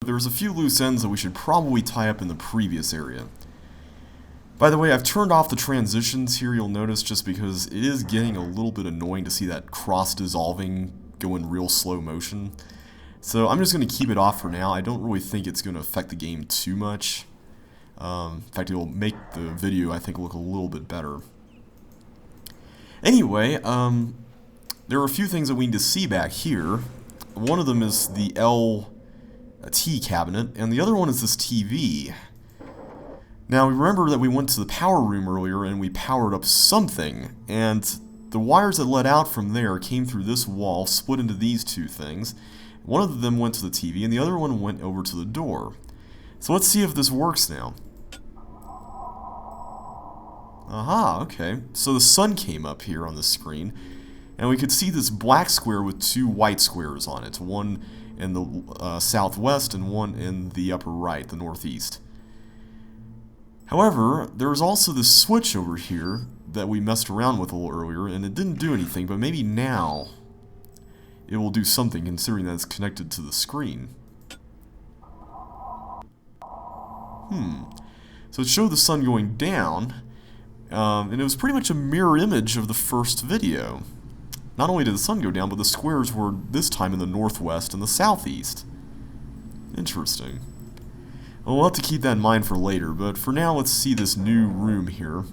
there's a few loose ends that we should probably tie up in the previous area. By the way, I've turned off the transitions here, you'll notice, just because it is getting a little bit annoying to see that cross-dissolving go in real slow motion. So I'm just going to keep it off for now. I don't really think it's going to affect the game too much. In fact, it will make the video, I think, look a little bit better. Anyway, there are a few things that we need to see back here. One of them is the LT cabinet, and the other one is this TV. Now, remember that we went to the power room earlier and we powered up something, and the wires that led out from there came through this wall, split into these two things. One of them went to the TV, and the other one went over to the door. So let's see if this works now. Aha, okay. So the sun came up here on the screen, and we could see this black square with two white squares on it. One in the southwest and one in the upper right, the northeast. However, there was also this switch over here that we messed around with a little earlier, and it didn't do anything, but maybe now it will do something, considering that it's connected to the screen. So it showed the sun going down, and it was pretty much a mirror image of the first video. Not only did the sun go down, but the squares were this time in the northwest and the southeast. Interesting. Well, we'll have to keep that in mind for later, but for now, let's see this new room here.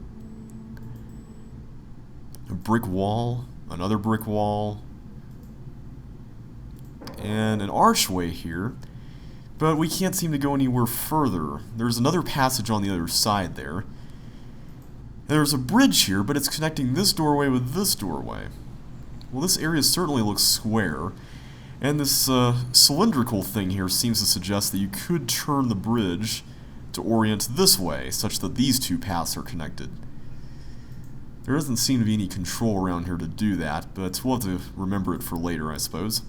A brick wall, another brick wall, and an archway here, but we can't seem to go anywhere further. There's another passage on the other side there. There's a bridge here, but it's connecting this doorway with this doorway. Well, this area certainly looks square. And this cylindrical thing here seems to suggest that you could turn the bridge to orient this way, such that these two paths are connected. There doesn't seem to be any control around here to do that, but we'll have to remember it for later, I suppose.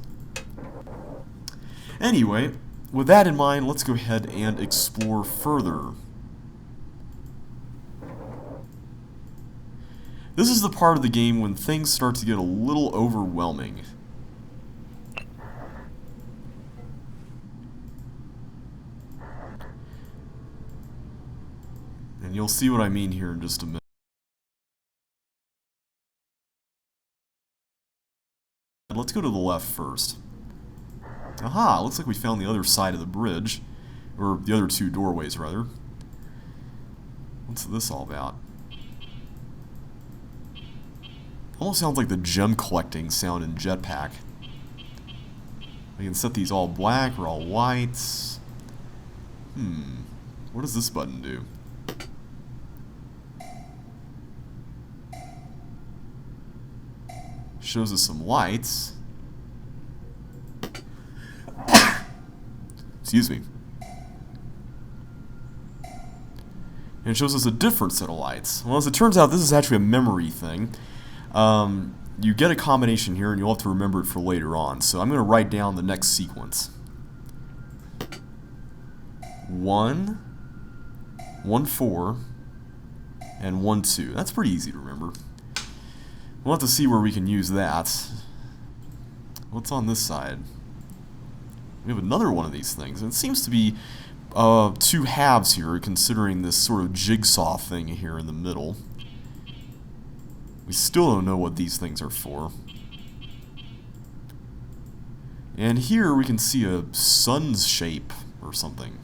Anyway, with that in mind, let's go ahead and explore further. This is the part of the game when things start to get a little overwhelming. And you'll see what I mean here in just a minute. Let's go to the left first. Aha, looks like we found the other side of the bridge. Or the other two doorways, rather. What's this all about? Almost sounds like the gem collecting sound in Jetpack. We can set these all black or all white. What does this button do? Shows us some lights. Excuse me. And it shows us a different set of lights. Well, as it turns out, this is actually a memory thing. You get a combination here, and you'll have to remember it for later on. So I'm going to write down the next sequence. 1, 1, 4, and 1, 2. That's pretty easy to remember. We'll have to see where we can use that. What's on this side? We have another one of these things, and it seems to be two halves here, considering this sort of jigsaw thing here in the middle. We still don't know what these things are for. And here we can see a sun's shape or something.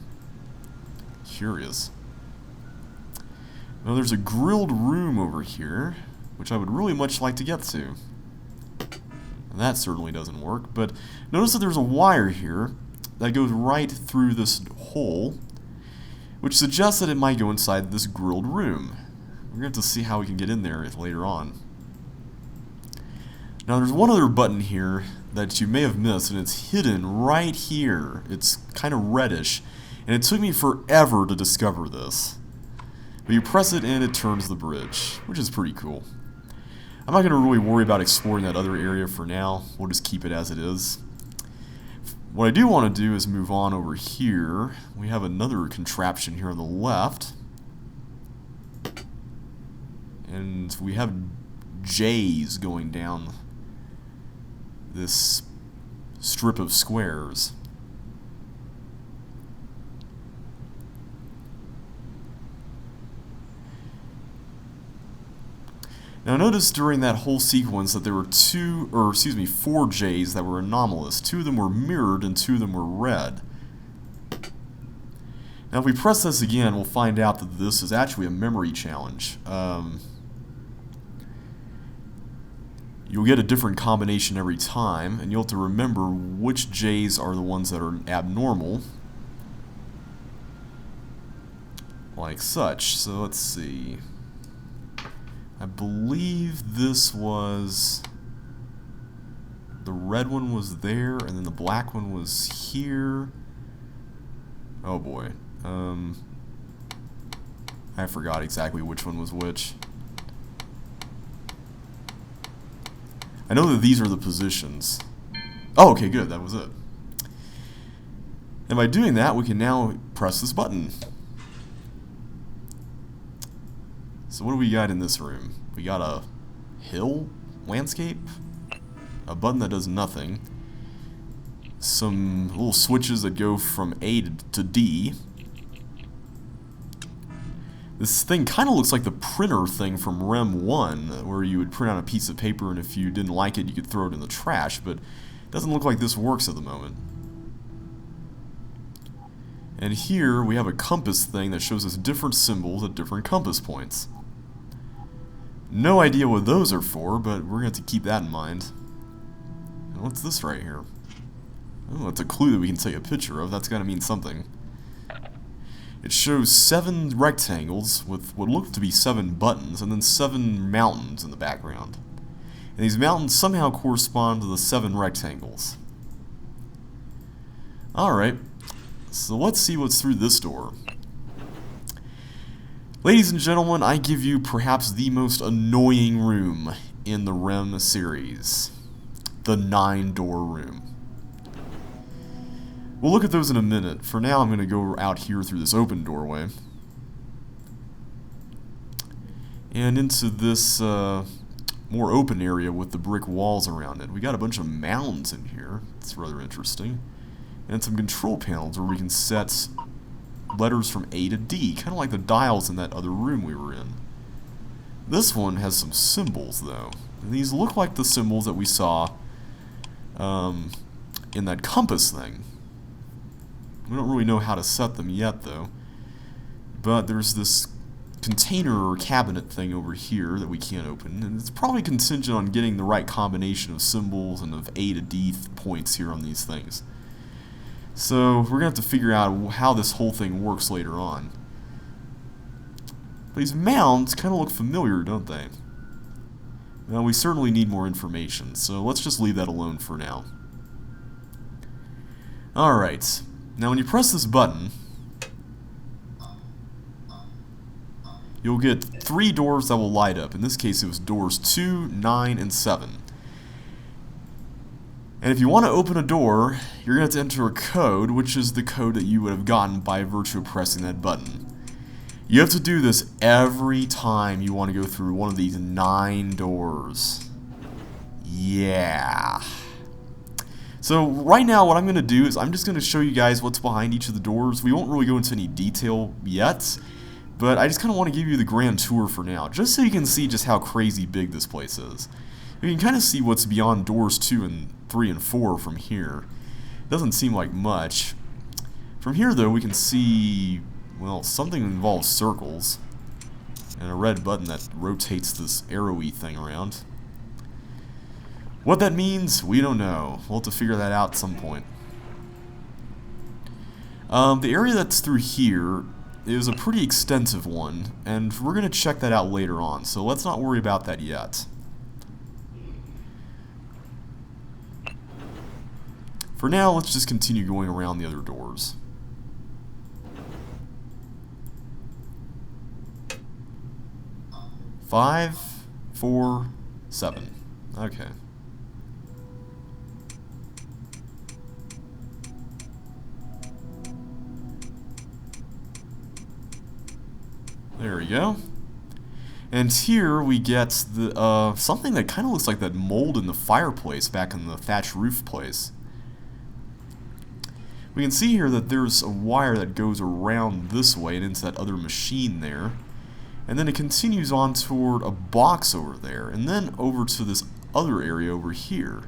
Curious. Now there's a grilled room over here, which I would really much like to get to. And that certainly doesn't work, but notice that there's a wire here that goes right through this hole, which suggests that it might go inside this grilled room. We're going to have to see how we can get in there later on. Now there's one other button here that you may have missed, and it's hidden right here. It's kind of reddish, and it took me forever to discover this. But you press it and it turns the bridge, which is pretty cool. I'm not going to really worry about exploring that other area for now. We'll just keep it as it is. What I do want to do is move on over here. We have another contraption here on the left. And we have J's going down this strip of squares. Now notice during that whole sequence that there were four J's that were anomalous. 2 of them were mirrored and 2 of them were red. Now if we press this again, we'll find out that this is actually a memory challenge. You'll get a different combination every time, and you'll have to remember which J's are the ones that are abnormal. Like such. So let's see. I believe this was... the red one was there, and then the black one was here. Oh boy. I forgot exactly which one was which. I know that these are the positions. Oh, okay, good, that was it. And by doing that, we can now press this button. So what do we got in this room? We got a hill landscape, a button that does nothing, some little switches that go from A to D. This thing kind of looks like the printer thing from RHEM 1, where you would print out a piece of paper and if you didn't like it, you could throw it in the trash, but it doesn't look like this works at the moment. And here we have a compass thing that shows us different symbols at different compass points. No idea what those are for, but we're going to have to keep that in mind. And what's this right here? Oh, it's a clue that we can take a picture of. That's got to mean something. It shows 7 rectangles with what look to be 7 buttons, and then 7 mountains in the background. And these mountains somehow correspond to the 7 rectangles. Alright, so let's see what's through this door. Ladies and gentlemen, I give you perhaps the most annoying room in the RHEM series. The 9-door room. We'll look at those in a minute. For now, I'm going to go out here through this open doorway. And into this more open area with the brick walls around it. We got a bunch of mounds in here. It's rather interesting. And some control panels where we can set letters from A to D, kind of like the dials in that other room we were in. This one has some symbols, though. And these look like the symbols that we saw in that compass thing. We don't really know how to set them yet, though. But there's this container or cabinet thing over here that we can't open, and it's probably contingent on getting the right combination of symbols and of A to D points here on these things. So we're going to have to figure out how this whole thing works later on. These mounds kind of look familiar, don't they? Well, we certainly need more information, so let's just leave that alone for now. Alright, now when you press this button, you'll get 3 doors that will light up. In this case, it was doors 2, 9, and 7. And if you want to open a door, you're going to have to enter a code, which is the code that you would have gotten by virtue of pressing that button. You have to do this every time you want to go through one of these 9 doors. Yeah. So right now what I'm going to do is I'm just going to show you guys what's behind each of the doors. We won't really go into any detail yet, but I just kind of want to give you the grand tour for now, just so you can see just how crazy big this place is. You can kind of see what's beyond doors 2 and 3 and 4 from here. It doesn't seem like much. From here, though, we can see, well, something that involves circles, and a red button that rotates this arrowy thing around. What that means, we don't know. We'll have to figure that out at some point. The area that's through here is a pretty extensive one, and we're going to check that out later on, so let's not worry about that yet. For now, let's just continue going around the other doors. Five, 4, 7. Okay. There we go. And here we get the something that kind of looks like that mold in the fireplace back in the thatch roof place. We can see here that there's a wire that goes around this way and into that other machine there. And then it continues on toward a box over there, and then over to this other area over here.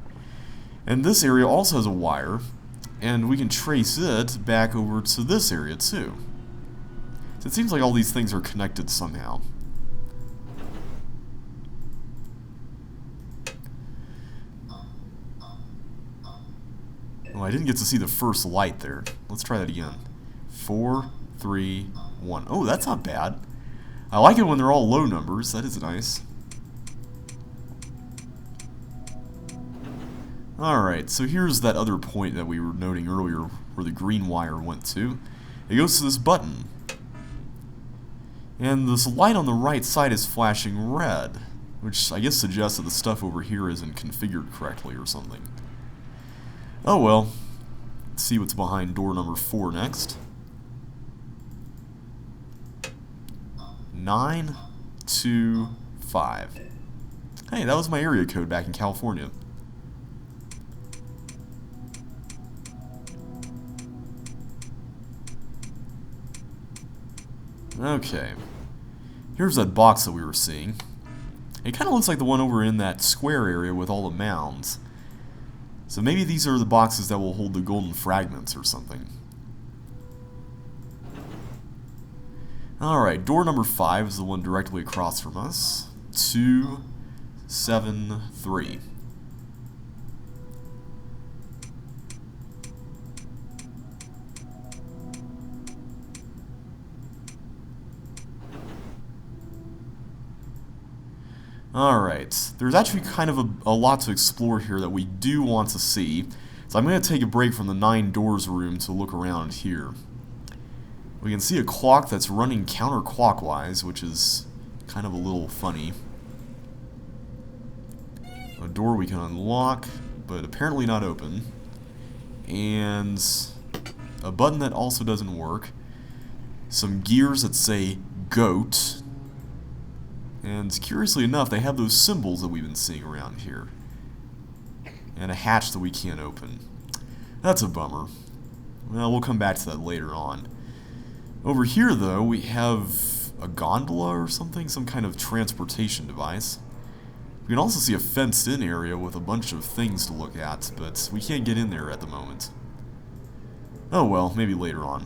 And this area also has a wire, and we can trace it back over to this area too. So it seems like all these things are connected somehow. Oh, I didn't get to see the first light there. Let's try that again. 4, 3, 1. Oh, that's not bad. I like it when they're all low numbers. That is nice. Alright, so here's that other point that we were noting earlier where the green wire went to. It goes to this button. And this light on the right side is flashing red, which I guess suggests that the stuff over here isn't configured correctly or something. Oh well. Let's see what's behind door number 4 next. 925. Hey, that was my area code back in California. Okay. Here's that box that we were seeing. It kind of looks like the one over in that square area with all the mounds. So maybe these are the boxes that will hold the golden fragments or something. Alright, door number 5 is the one directly across from us. 273. Alright, there's actually kind of a lot to explore here that we do want to see. So I'm going to take a break from the 9 doors room to look around here. We can see a clock that's running counterclockwise, which is kind of a little funny. A door we can unlock, but apparently not open. And a button that also doesn't work. Some gears that say GOAT. And curiously enough, they have those symbols that we've been seeing around here. And a hatch that we can't open. That's a bummer. Well, we'll come back to that later on. Over here, though, we have a gondola or something, some kind of transportation device. We can also see a fenced-in area with a bunch of things to look at, but we can't get in there at the moment. Oh well, maybe later on.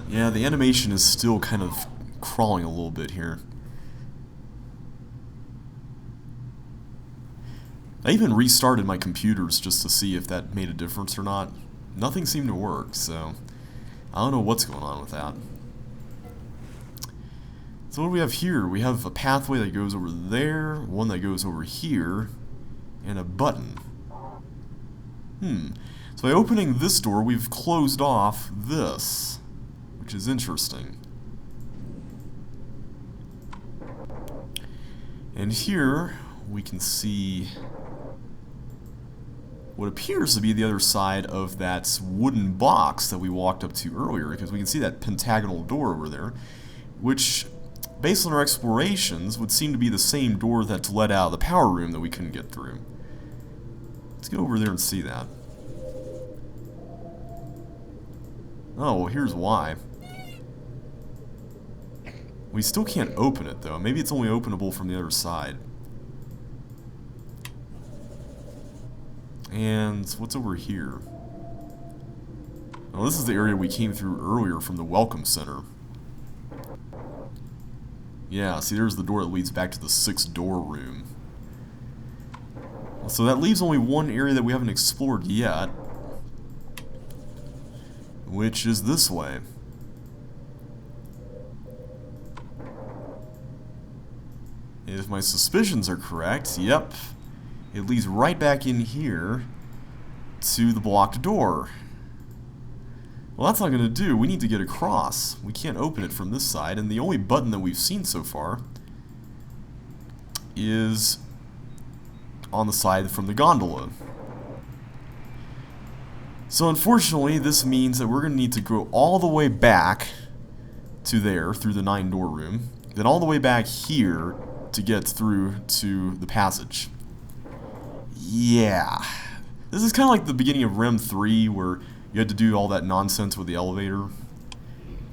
Yeah, the animation is still kind of crawling a little bit here. I even restarted my computers just to see if that made a difference or not. Nothing seemed to work, so I don't know what's going on with that. So what do we have here? We have a pathway that goes over there, one that goes over here, and a button. So by opening this door, we've closed off this, which is interesting. And here we can see what appears to be the other side of that wooden box that we walked up to earlier, because we can see that pentagonal door over there, which, based on our explorations, would seem to be the same door that led out of the power room that we couldn't get through. Let's go over there and see that. Oh, well, here's why. We still can't open it, though. Maybe it's only openable from the other side. And what's over here? Oh, this is the area we came through earlier from the Welcome Center. Yeah, see, there's the door that leads back to the 6th door room. So that leaves only one area that we haven't explored yet, which is this way. And if my suspicions are correct, yep, it leads right back in here to the blocked door. Well, that's not going to do. We need to get across. We can't open it from this side, and the only button that we've seen so far is on the side from the gondola. So unfortunately, this means that we're going to need to go all the way back to there, through the 9-door room, then all the way back here to get through to the passage. Yeah. This is kind of like the beginning of RHEM 3, where you had to do all that nonsense with the elevator.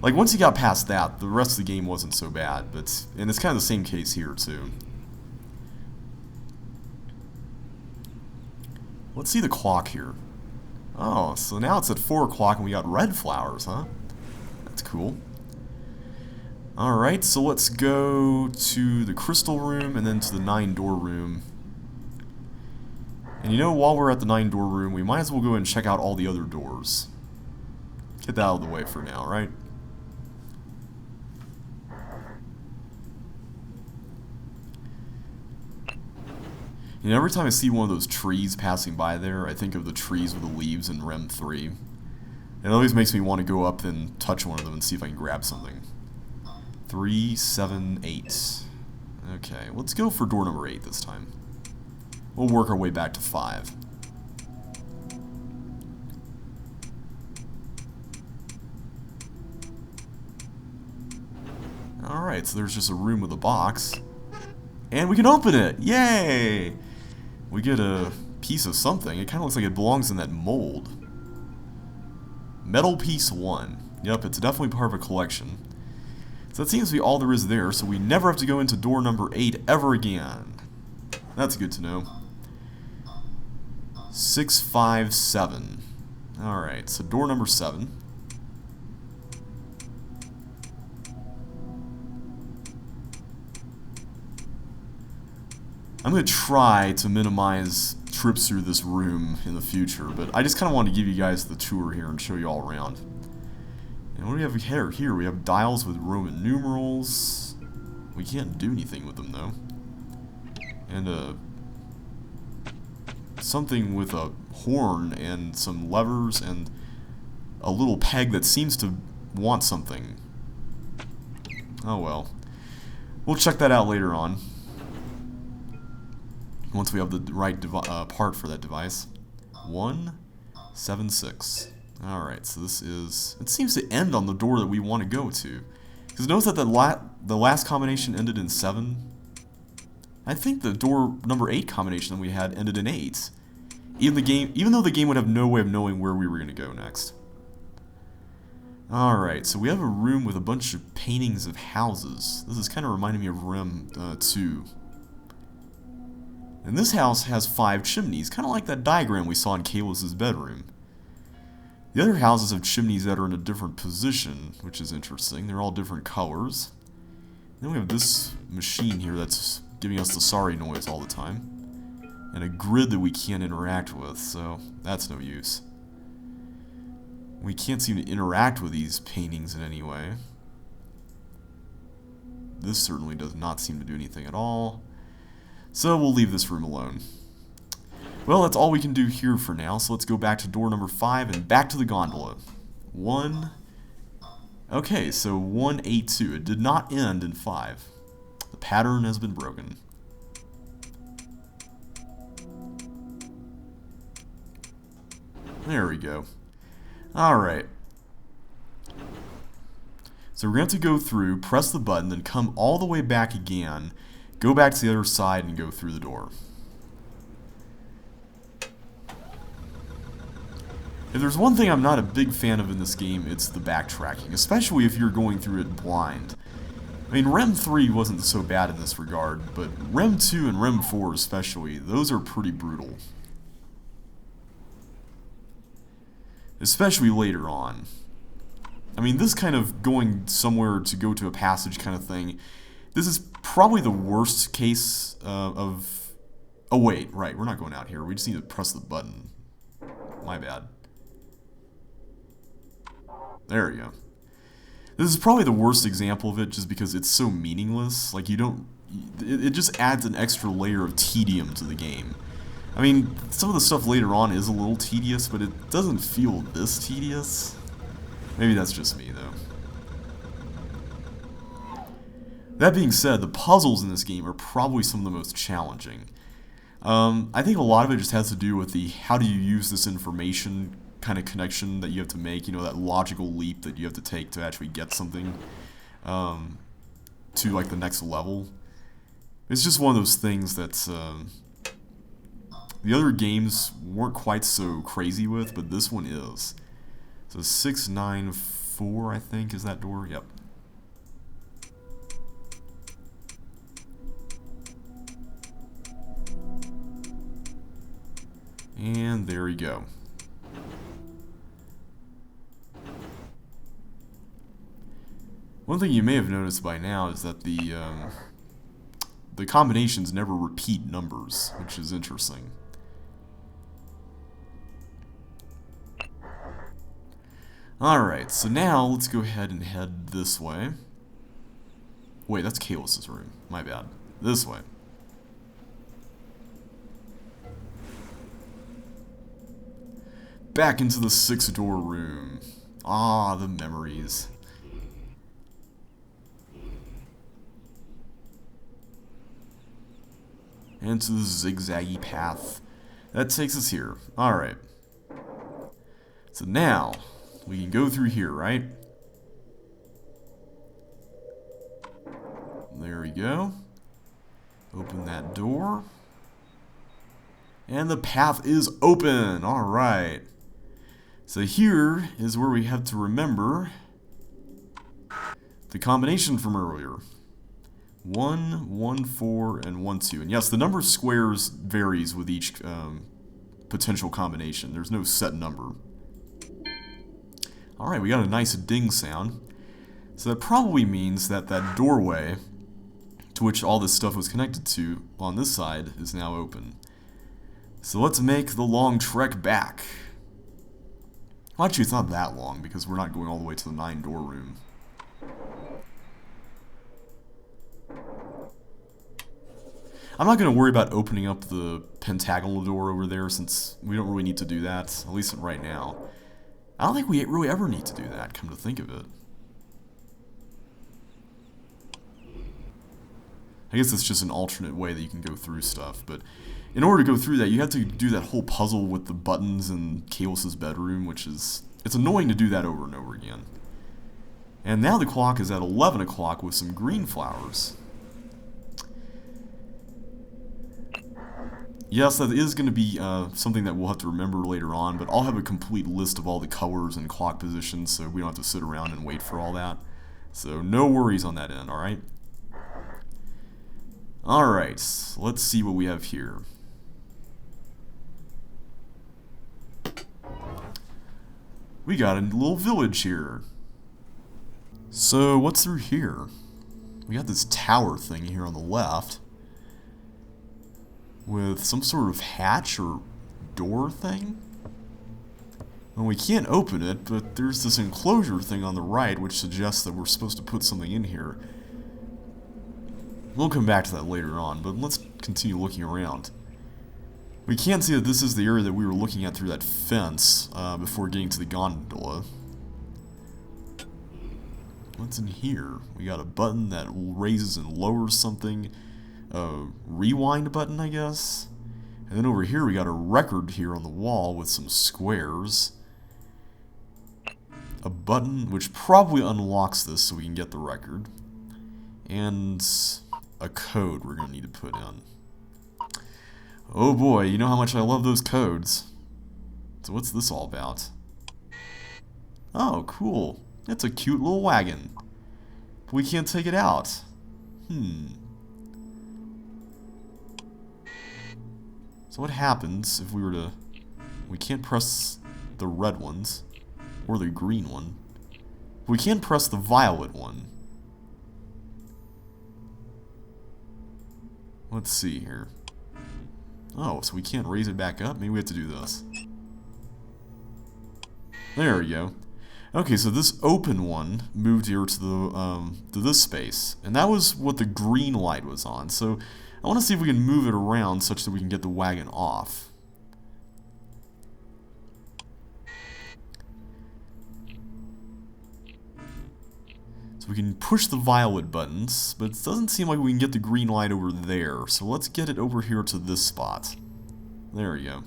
Like, once you got past that, the rest of the game wasn't so bad, and it's kind of the same case here, too. Let's see the clock here. Oh, so now it's at 4 o'clock and we got red flowers, huh? That's cool. Alright, so let's go to the crystal room and then to the 9-door room. And you know, while we're at the 9-door room, we might as well go and check out all the other doors. Get that out of the way for now, right? You know, every time I see one of those trees passing by there, I think of the trees with the leaves in RHEM 3. It always makes me want to go up and touch one of them and see if I can grab something. 3, 7, 8. Okay, let's go for door number 8 this time. We'll work our way back to 5. Alright, so there's just a room with a box. And we can open it! Yay! We get a piece of something. It kind of looks like it belongs in that mold. Metal piece 1. Yep, it's definitely part of a collection. So that seems to be all there is there, so we never have to go into door number 8 ever again. That's good to know. 6, 5, 7. Alright, so door number 7. I'm going to try to minimize trips through this room in the future, but I just kind of want to give you guys the tour here and show you all around. And what do we have here? We have dials with Roman numerals. We can't do anything with them, though. And something with a horn and some levers and a little peg that seems to want something. Oh well. We'll check that out later on, once we have the right part for that device. 1, 7, 6. Alright, so this is... It seems to end on the door that we want to go to. Because notice that the last combination ended in 7. I think the door number 8 combination that we had ended in 8. Even though the game would have no way of knowing where we were going to go next. Alright, so we have a room with a bunch of paintings of houses. This is kind of reminding me of RHEM 2. And this house has 5 chimneys, kind of like that diagram we saw in Kayla's bedroom. The other houses have chimneys that are in a different position, which is interesting. They're all different colors. Then we have this machine here that's giving us the sorry noise all the time. And a grid that we can't interact with, so that's no use. We can't seem to interact with these paintings in any way. This certainly does not seem to do anything at all. So we'll leave this room alone. Well, that's all we can do here for now, so let's go back to door number 5 and back to the gondola. 1... Okay, so 182. It did not end in 5. The pattern has been broken. There we go. Alright. So we're going to have to go through, press the button, then come all the way back again, go back to the other side, and go through the door. If there's one thing I'm not a big fan of in this game, it's the backtracking, especially if you're going through it blind. I mean, RHEM 3 wasn't so bad in this regard, but RHEM 2 and RHEM 4 especially, those are pretty brutal. Especially later on. I mean, this kind of going somewhere to go to a passage kind of thing, this is probably the worst case of... Oh wait, right, we're not going out here, we just need to press the button. My bad. There we go. This is probably the worst example of it just because it's so meaningless. Like, you don't... It just adds an extra layer of tedium to the game. I mean, some of the stuff later on is a little tedious, but it doesn't feel this tedious. Maybe that's just me, though. That being said, the puzzles in this game are probably some of the most challenging. I think a lot of it just has to do with the how do you use this information kind of connection that you have to make, you know, that logical leap that you have to take to actually get something to, like, the next level. It's just one of those things that's the other games weren't quite so crazy with, but this one is. So 694, I think, is that door? Yep. And there you go. One thing you may have noticed by now is that the combinations never repeat numbers, which is interesting. Alright, so now let's go ahead and head this way. Wait, that's Kalos' room. My bad. This way. Back into the 6-door room. Ah, the memories. And to the zigzaggy path that takes us here. Alright. So now, we can go through here, right? There we go. Open that door. And the path is open! Alright. So here is where we have to remember the combination from earlier. 1, 1, 4, and 1, 2. And yes, the number of squares varies with each potential combination. There's no set number. Alright, we got a nice ding sound. So that probably means that that doorway to which all this stuff was connected to on this side is now open. So let's make the long trek back. Well, actually, it's not that long because we're not going all the way to the 9-door room. I'm not going to worry about opening up the pentagonal door over there since we don't really need to do that, at least right now. I don't think we really ever need to do that, come to think of it. I guess it's just an alternate way that you can go through stuff, but in order to go through that, you have to do that whole puzzle with the buttons in Kalos' bedroom, which is... it's annoying to do that over and over again. And now the clock is at 11 o'clock with some green flowers. Yes, that is going to be something that we'll have to remember later on, but I'll have a complete list of all the colors and clock positions, so we don't have to sit around and wait for all that. So no worries on that end, alright? Alright, let's see what we have here. We got a little village here. So what's through here? We got this tower thing here on the left with some sort of hatch or door thing. Well, we can't open it, but there's this enclosure thing on the right which suggests that we're supposed to put something in here. We'll come back to that later on, but let's continue looking around. We can see that this is the area that we were looking at through that fence before getting to the gondola. What's in here? We got a button that raises and lowers something. A rewind button, I guess. And then over here we got a record here on the wall with some squares. A button which probably unlocks this so we can get the record. And a code we're going to need to put in. Oh boy, you know how much I love those codes. So what's this all about? Oh, cool. It's a cute little wagon. But we can't take it out. So what happens if we were to... we can't press the red ones. Or the green one. We can press the violet one. Let's see here. Oh, so we can't raise it back up? Maybe we have to do this. There we go. Okay, so this open one moved here to the to this space, and that was what the green light was on. So I want to see if we can move it around such that we can get the wagon off. So we can push the violet buttons, but it doesn't seem like we can get the green light over there. So let's get it over here to this spot. There we go.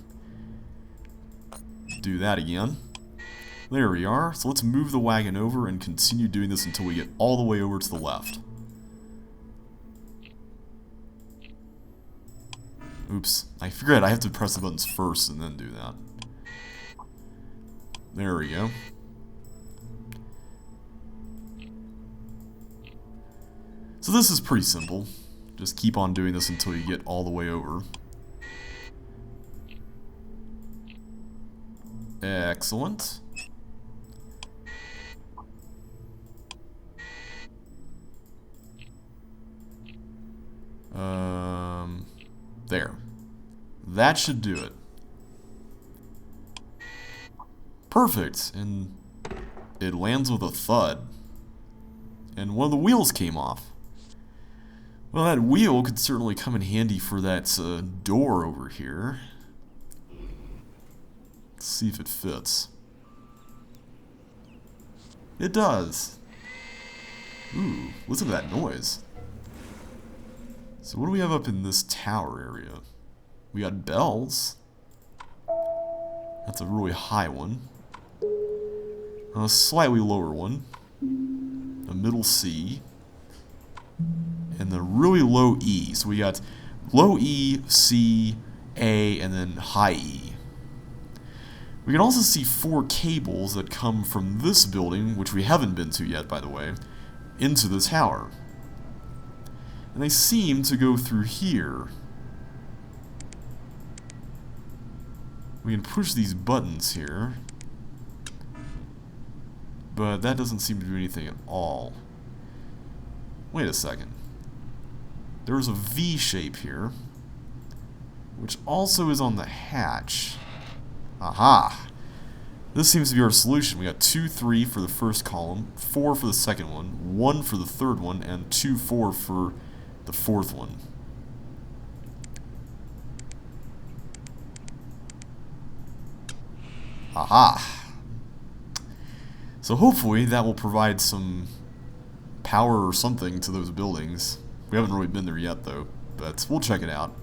Do that again. There we are. So let's move the wagon over and continue doing this until we get all the way over to the left. Oops. I forget I have to press the buttons first and then do that. There we go. So this is pretty simple. Just keep on doing this until you get all the way over. Excellent. There. That should do it. Perfect. And it lands with a thud. And one of the wheels came off. Well, that wheel could certainly come in handy for that door over here. Let's see if it fits. It does. Ooh, listen to that noise. So what do we have up in this tower area? We got bells. That's a really high one. A slightly lower one. A middle C. And the really low E. So we got low E, C, A, and then high E. We can also see 4 cables that come from this building, which we haven't been to yet, by the way, into the tower. And they seem to go through here. We can push these buttons here. But that doesn't seem to do anything at all. Wait a second. There's a V shape here, which also is on the hatch. Aha! This seems to be our solution. We got 2, 3 for the first column, 4 for the second one, 1 for the third one, and 2, 4 for the fourth one. Aha! So hopefully that will provide some power or something to those buildings. We haven't really been there yet though, but we'll check it out.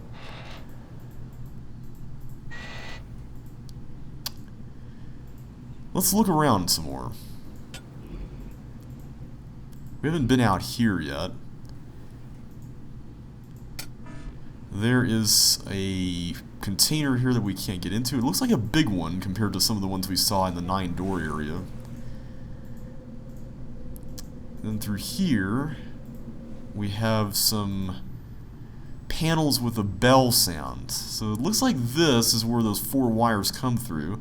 Let's look around some more. We haven't been out here yet. There is a container here that we can't get into. It looks like a big one compared to some of the ones we saw in the 9-door area. And then through here, we have some panels with a bell sound. So it looks like this is where those 4 wires come through,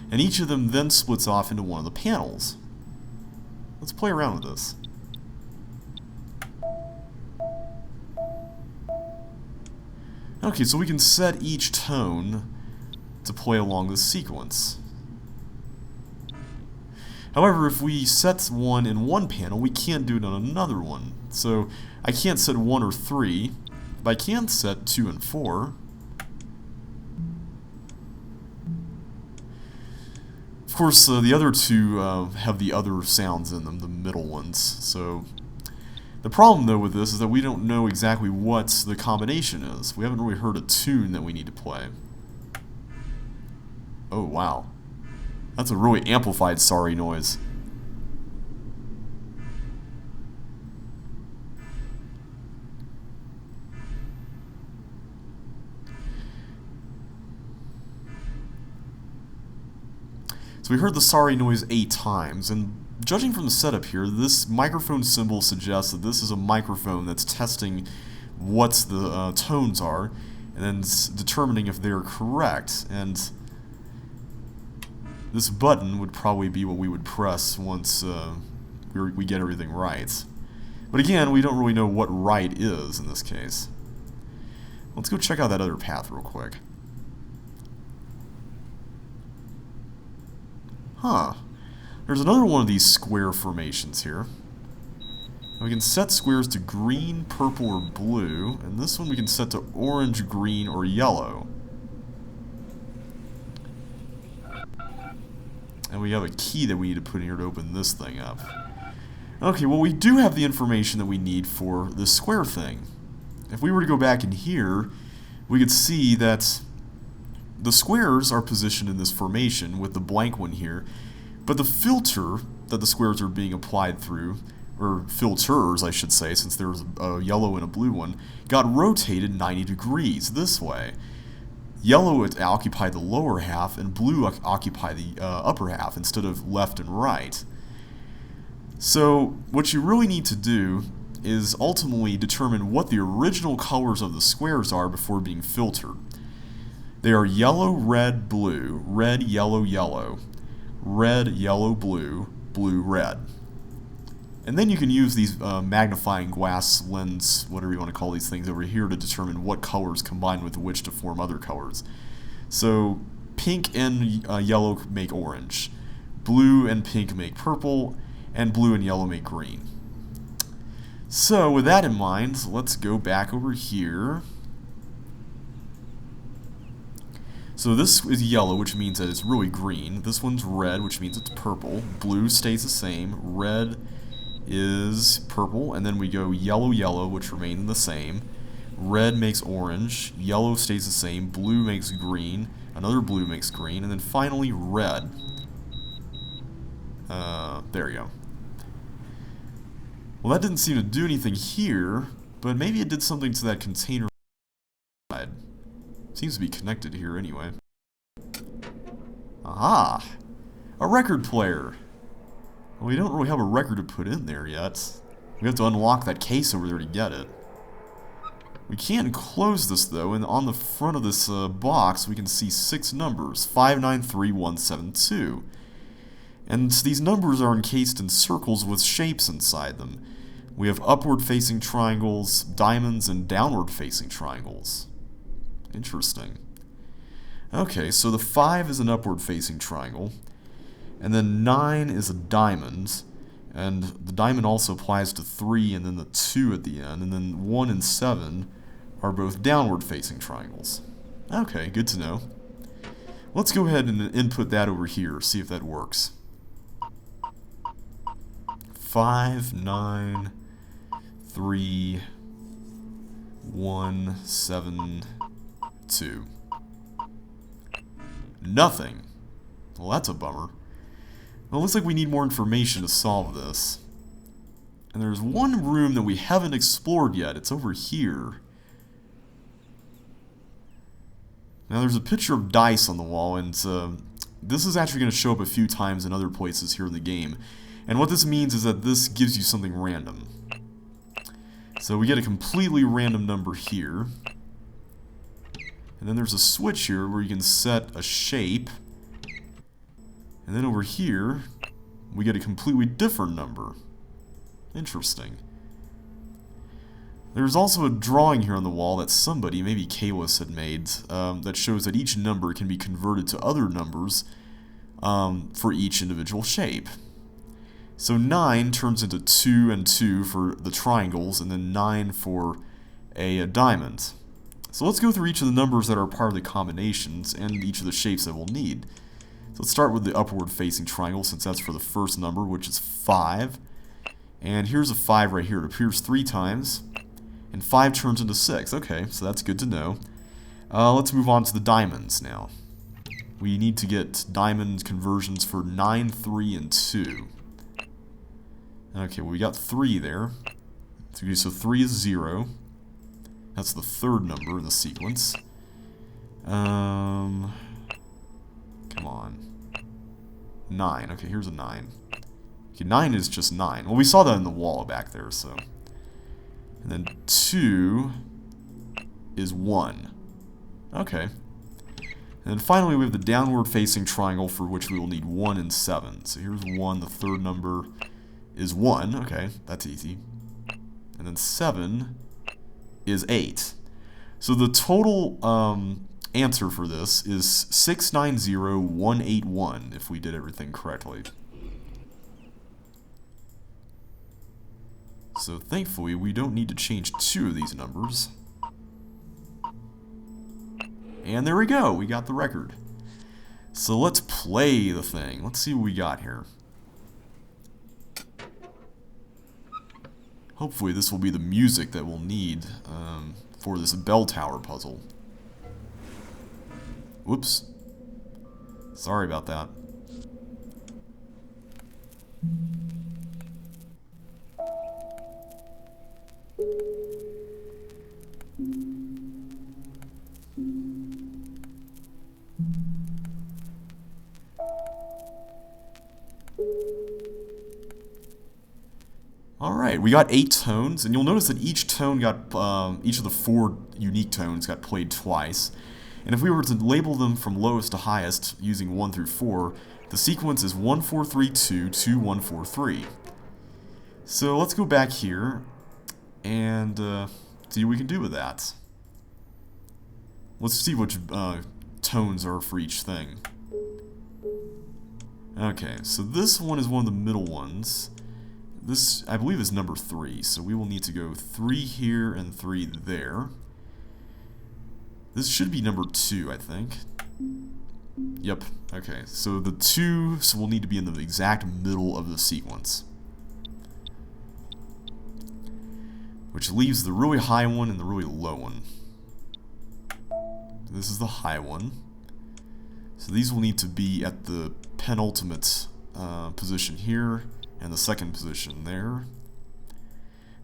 and each of them then splits off into one of the panels. Let's play around with this. Okay, so we can set each tone to play along this sequence. However, if we set one in one panel, we can't do it on another one. So I can't set 1 or 3, but I can set 2 and 4. Of course, the other 2 have the other sounds in them, the middle ones. So the problem, though, with this is that we don't know exactly what the combination is. We haven't really heard a tune that we need to play. Oh, wow. That's a really amplified sorry noise. So we heard the sorry noise 8 times, and judging from the setup here, this microphone symbol suggests that this is a microphone that's testing what the tones are, and then determining if they're correct. And this button would probably be what we would press once we get everything right. But again, we don't really know what right is in this case. Let's go check out that other path real quick. Huh. There's another one of these square formations here. We can set squares to green, purple, or blue, and this one we can set to orange, green, or yellow. And we have a key that we need to put in here to open this thing up. Okay, well we do have the information that we need for this square thing. If we were to go back in here, we could see that the squares are positioned in this formation with the blank one here, but the filter that the squares are being applied through, or filters I should say, since there's a yellow and a blue one, got rotated 90 degrees this way. Yellow would occupy the lower half, and blue occupy the upper half instead of left and right. So what you really need to do is ultimately determine what the original colors of the squares are before being filtered. They are yellow, red, blue, red, yellow, yellow, red, yellow, blue, blue, red. And then you can use these magnifying glass lens, whatever you want to call these things over here, to determine what colors combine with which to form other colors. So pink and yellow make orange, blue and pink make purple, and blue and yellow make green. So with that in mind, let's go back over here. So this is yellow, which means that it's really green. This one's red, which means it's purple. Blue stays the same. Red is purple, and then we go yellow, yellow, which remain the same. Red makes orange. Yellow stays the same. Blue makes green. Another blue makes green, and then finally red. There you go. Well, that didn't seem to do anything here, but maybe it did something to that container. Seems to be connected here anyway. Aha! A record player! Well, we don't really have a record to put in there yet. We have to unlock that case over there to get it. We can close this though, and on the front of this box we can see 6 numbers, 593172. And these numbers are encased in circles with shapes inside them. We have upward facing triangles, diamonds, and downward facing triangles. Interesting. Okay, so the 5 is an upward facing triangle, and then 9 is a diamond, and the diamond also applies to 3 and then the 2 at the end, and then 1 and 7 are both downward facing triangles. Okay, good to know. Let's go ahead and input that over here, see if that works. 5, 9, 3, 1, 7, 2. Nothing. Well, that's a bummer. Well, it looks like we need more information to solve this. And there's one room that we haven't explored yet. It's over here. Now, there's a picture of dice on the wall, and this is actually going to show up a few times in other places here in the game. And what this means is that this gives you something random. So we get a completely random number here. And then there's a switch here where you can set a shape. And then over here, we get a completely different number. Interesting. There's also a drawing here on the wall that somebody, maybe Kalis, had made that shows that each number can be converted to other numbers for each individual shape. So 9 turns into 2 and 2 for the triangles, and then 9 for a diamond. So let's go through each of the numbers that are part of the combinations and each of the shapes that we'll need. So let's start with the upward facing triangle, since that's for the first number, which is 5. And here's a 5 right here. It appears 3 times, and 5 turns into 6. Okay, so that's good to know. Let's move on to the diamonds now. We need to get diamond conversions for 9, 3, and 2. Okay, well, we got 3 there. So 3 is 0. That's the third number in the sequence. Come on. 9. Okay, here's a 9. Okay, 9 is just 9. Well, we saw that in the wall back there, so. And then 2 is 1. Okay. And then finally, we have the downward facing triangle, for which we will need 1 and 7. So here's 1. The third number is 1. Okay, that's easy. And then 7 is 8. So the total answer for this is 690181 if we did everything correctly. So thankfully we don't need to change 2 of these numbers. And there we go, we got the record. So let's play the thing. Let's see what we got here. Hopefully this will be the music that we'll need for this bell tower puzzle. Whoops. Sorry about that. Alright, we got 8 tones, and you'll notice that each tone got, each of the 4 unique tones got played twice. And if we were to label them from lowest to highest, using 1 through 4, the sequence is 1 4 3 2 2 1 4 3. So let's go back here and see what we can do with that. Let's see which tones are for each thing. Okay, so this one is one of the middle ones. This, I believe, is number 3, so we will need to go 3 here and 3 there. This should be number 2, I think. Yep, okay, so the 2s will need to be in the exact middle of the sequence. Which leaves the really high one and the really low one. This is the high one. So these will need to be at the penultimate position here, and the second position there.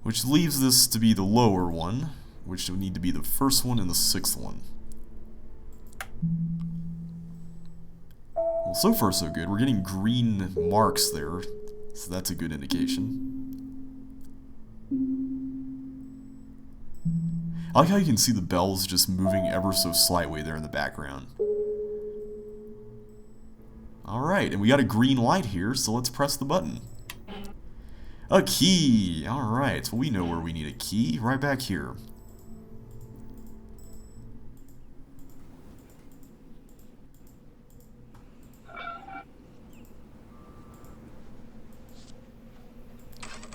Which leaves this to be the lower one, which would need to be the first one and the 6th one. Well, so far so good. We're getting green marks there, so that's a good indication. I like how you can see the bells just moving ever so slightly there in the background. Alright, and we got a green light here, so let's press the button. A key! Alright, so we know where we need a key, right back here.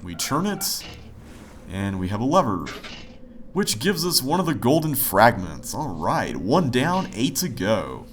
We turn it, and we have a lever, which gives us one of the golden fragments. Alright, 1 down, 8 to go.